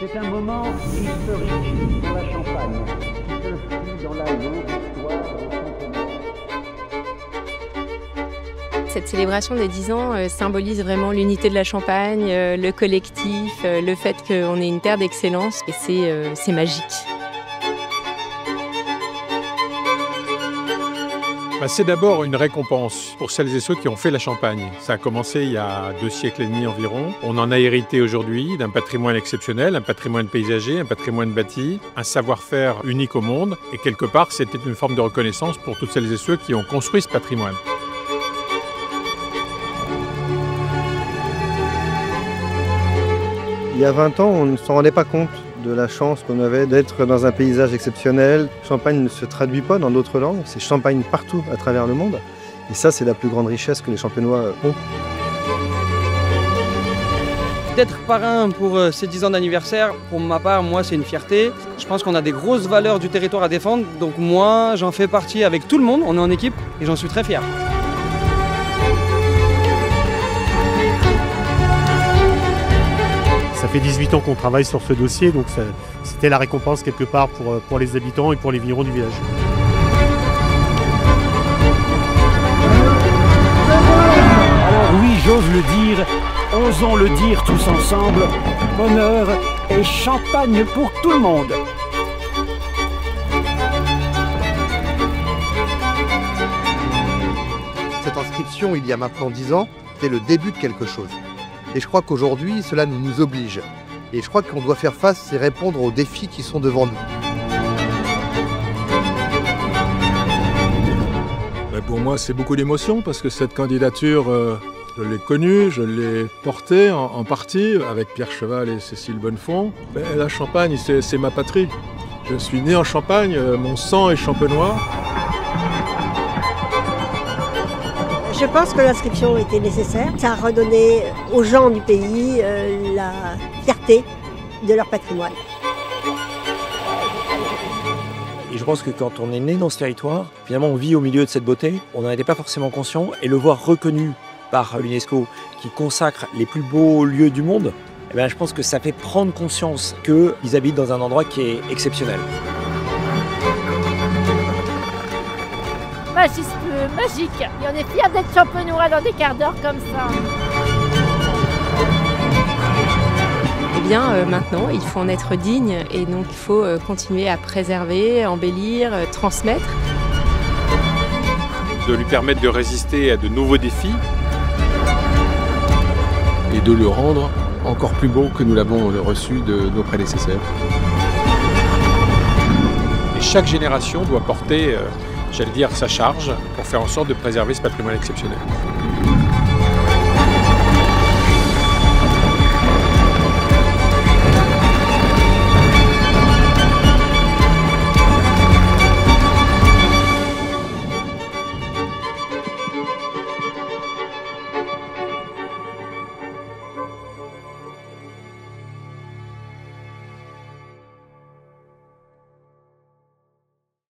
C'est un moment historique pour la Champagne, qui s'inscrit dans la longue histoire de Champagne. Cette célébration des 10 ans symbolise vraiment l'unité de la Champagne, le collectif, le fait qu'on est une terre d'excellence, et c'est magique. C'est d'abord une récompense pour celles et ceux qui ont fait la Champagne. Ça a commencé il y a 2 siècles et demi environ. On en a hérité aujourd'hui d'un patrimoine exceptionnel, un patrimoine paysager, un patrimoine bâti, un savoir-faire unique au monde. Et quelque part, c'était une forme de reconnaissance pour toutes celles et ceux qui ont construit ce patrimoine. Il y a 20 ans, on ne s'en rendait pas compte de la chance qu'on avait d'être dans un paysage exceptionnel. Champagne ne se traduit pas dans d'autres langues, c'est Champagne partout à travers le monde. Et ça, c'est la plus grande richesse que les Champenois ont. D'être parrain pour ces 10 ans d'anniversaire, pour ma part, moi, c'est une fierté. Je pense qu'on a des grosses valeurs du territoire à défendre, donc moi, j'en fais partie avec tout le monde, on est en équipe et j'en suis très fier. Ça fait 18 ans qu'on travaille sur ce dossier, donc c'était la récompense quelque part pour les habitants et pour les vignerons du village. Alors oui, j'ose le dire, osons le dire tous ensemble, bonheur et champagne pour tout le monde. Cette inscription, il y a maintenant 10 ans, c'était le début de quelque chose. Et je crois qu'aujourd'hui, cela nous oblige. Et je crois qu'on doit faire face et répondre aux défis qui sont devant nous. Pour moi, c'est beaucoup d'émotion parce que cette candidature, je l'ai connue, je l'ai portée en partie avec Pierre Cheval et Cécile Bonnefond. La Champagne, c'est ma patrie. Je suis né en Champagne, mon sang est champenois. Je pense que l'inscription était nécessaire. Ça a redonné aux gens du pays la fierté de leur patrimoine. Et je pense que quand on est né dans ce territoire, finalement on vit au milieu de cette beauté, on n'en était pas forcément conscient, et le voir reconnu par l'UNESCO qui consacre les plus beaux lieux du monde, je pense que ça fait prendre conscience qu'ils habitent dans un endroit qui est exceptionnel. Magique, et on est fiers d'être champenois dans des quarts d'heure comme ça. Eh bien maintenant, il faut en être digne, et donc il faut continuer à préserver, embellir, transmettre. De lui permettre de résister à de nouveaux défis. Et de le rendre encore plus beau que nous l'avons reçu de nos prédécesseurs. Et chaque génération doit porter, j'allais dire, sa charge pour faire en sorte de préserver ce patrimoine exceptionnel.